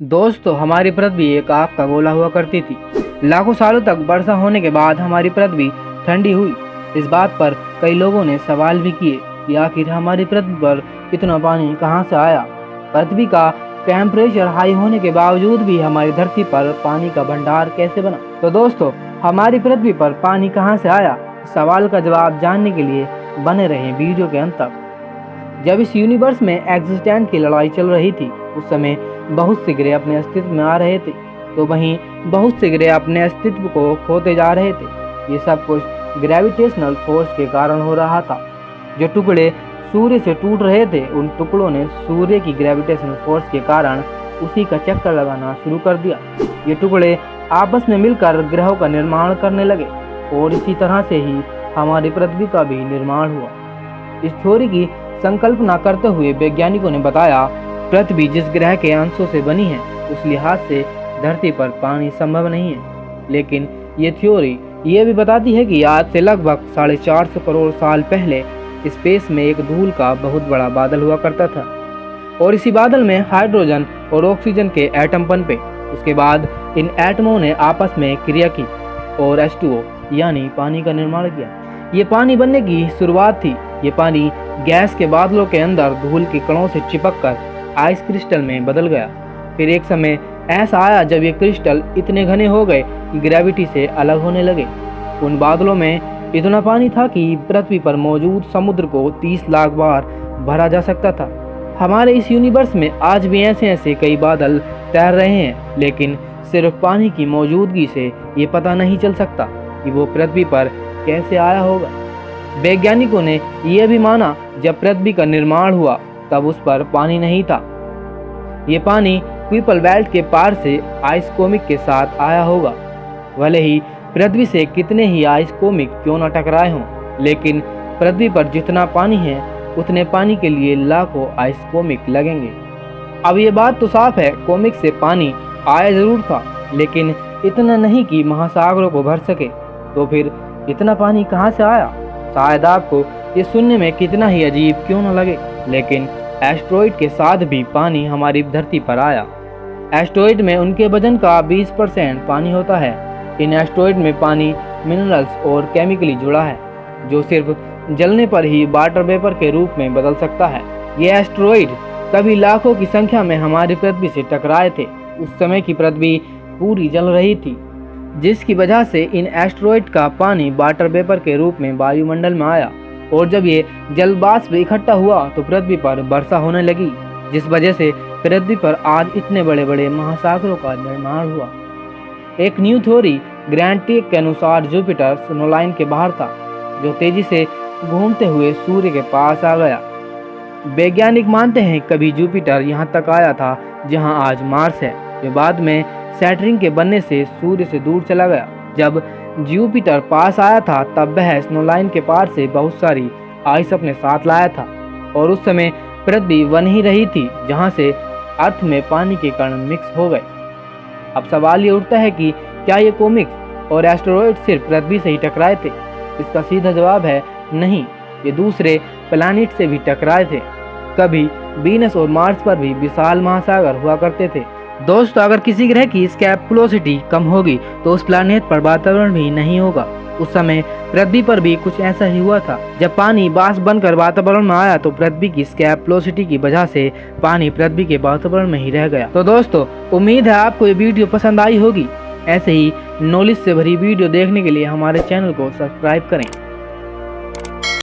दोस्तों, हमारी पृथ्वी एक आग का गोला हुआ करती थी। लाखों सालों तक वर्षा होने के बाद हमारी पृथ्वी ठंडी हुई। इस बात पर कई लोगों ने सवाल भी किए कि आखिर हमारी पृथ्वी पर इतना पानी कहां से आया। पृथ्वी का टेम्परेचर हाई होने के बावजूद भी हमारी धरती पर पानी का भंडार कैसे बना। तो दोस्तों, हमारी पृथ्वी पर पानी कहां से आया, इस सवाल का जवाब जानने के लिए बने रहें वीडियो के अंत तक। जब इस यूनिवर्स में एग्जिस्टेंस की लड़ाई चल रही थी, उस समय बहुत से ग्रह अपने अस्तित्व में आ रहे थे, तो वहीं बहुत से ग्रह अपने अस्तित्व को खोते जा रहे थे। ये सब कुछ ग्रेविटेशनल फोर्स के कारण हो रहा था। जो टुकड़े सूर्य से टूट रहे थे, उन टुकड़ों ने सूर्य की ग्रेविटेशनल फोर्स के कारण उसी का चक्कर लगाना शुरू कर दिया। ये टुकड़े आपस में मिलकर ग्रहों का निर्माण करने लगे और इसी तरह से ही हमारी पृथ्वी का भी निर्माण हुआ। इस थ्योरी की संकल्पना करते हुए वैज्ञानिकों ने बताया, पृथ्वी जिस ग्रह के अंशों से बनी है, उस लिहाज से धरती पर पानी संभव नहीं है। लेकिन ये थ्योरी ये भी बताती है कि आज से लगभग 450 करोड़ साल पहले स्पेस में एक धूल का बहुत बड़ा बादल हुआ करता था और इसी बादल में हाइड्रोजन और ऑक्सीजन के एटम पनपे। उसके बाद इन एटमों ने आपस में क्रिया की और H2O यानी पानी का निर्माण किया। ये पानी बनने की शुरुआत थी। ये पानी गैस के बादलों के अंदर धूल के कणों से चिपककर आइस क्रिस्टल में बदल गया। फिर एक समय ऐसा आया जब ये क्रिस्टल इतने घने हो गए कि ग्रेविटी से अलग होने लगे। उन बादलों में इतना पानी था कि पृथ्वी पर मौजूद समुद्र को 30 लाख बार भरा जा सकता था। हमारे इस यूनिवर्स में आज भी ऐसे कई बादल तैर रहे हैं, लेकिन सिर्फ पानी की मौजूदगी से ये पता नहीं चल सकता कि वो पृथ्वी पर कैसे आया होगा। वैज्ञानिकों ने यह भी माना, जब पृथ्वी का निर्माण हुआ तब उस पर पानी नहीं था। ये पानी कुइपल बेल्ट के पार से आइस कोमिक के साथ आया होगा। भले ही पृथ्वी से कितने ही आइस कोमिक क्यों न टकराए हों, लेकिन पृथ्वी पर जितना पानी है, उतने पानी के लिए लाखों आइस कोमिक लगेंगे। अब ये बात तो साफ है, कोमिक से पानी आया जरूर था, लेकिन इतना नहीं कि महासागरों को भर सके। तो फिर इतना पानी कहाँ से आया? शायद आपको ये सुनने में कितना ही अजीब क्यों न लगे, लेकिन एस्टेरॉइड के साथ भी पानी हमारी धरती पर आया। एस्टेरॉइड में उनके वजन का 20% पानी होता है। इन एस्टेरॉइड में पानी मिनरल्स और केमिकली जुड़ा है, जो सिर्फ जलने पर ही वाटर वेपर के रूप में बदल सकता है। ये एस्टेरॉइड कभी लाखों की संख्या में हमारी पृथ्वी से टकराए थे। उस समय की पृथ्वी पूरी जल रही थी, जिसकी वजह से इन एस्टेरॉइड का पानी वाटर वेपर के रूप में वायुमंडल में आया और जब ये जल वाष्प इकट्ठा हुआ तो पृथ्वी पर वर्षा होने लगी, जिस वजह से पृथ्वी पर आज इतने बड़े बड़े महासागरों का निर्माण हुआ। एक न्यू थ्योरी ग्रैंटिक के अनुसार जुपिटर सोलर लाइन के बाहर था, जो तेजी से घूमते हुए सूर्य के पास आ गया। वैज्ञानिक मानते हैं कभी जुपिटर यहाँ तक आया था जहाँ आज मार्स है, जो बाद में सैटर्न के बनने से सूर्य से दूर चला गया। जब जुपिटर पास आया था तब वह स्नो लाइन के पार से बहुत सारी आइस अपने साथ लाया था और उस समय पृथ्वी बन ही रही थी, जहां से अर्थ में पानी के कण मिक्स हो गए। अब सवाल ये उठता है कि क्या ये कोमिक्स और एस्टेरॉइड सिर्फ पृथ्वी से ही टकराए थे? इसका सीधा जवाब है नहीं, ये दूसरे प्लैनेट से भी टकराए थे। कभी वीनस और मार्स पर भी विशाल महासागर हुआ करते थे। दोस्तों, अगर किसी ग्रह की स्कैपुलोसिटी कम होगी तो उस प्लैनेट पर वातावरण भी नहीं होगा। उस समय पृथ्वी पर भी कुछ ऐसा ही हुआ था। जब पानी वाष्प बनकर वातावरण में आया तो पृथ्वी की स्कैपुलोसिटी की वजह से पानी पृथ्वी के वातावरण में ही रह गया। तो दोस्तों, उम्मीद है आपको ये वीडियो पसंद आई होगी। ऐसे ही नॉलेज से भरी वीडियो देखने के लिए हमारे चैनल को सब्सक्राइब करें।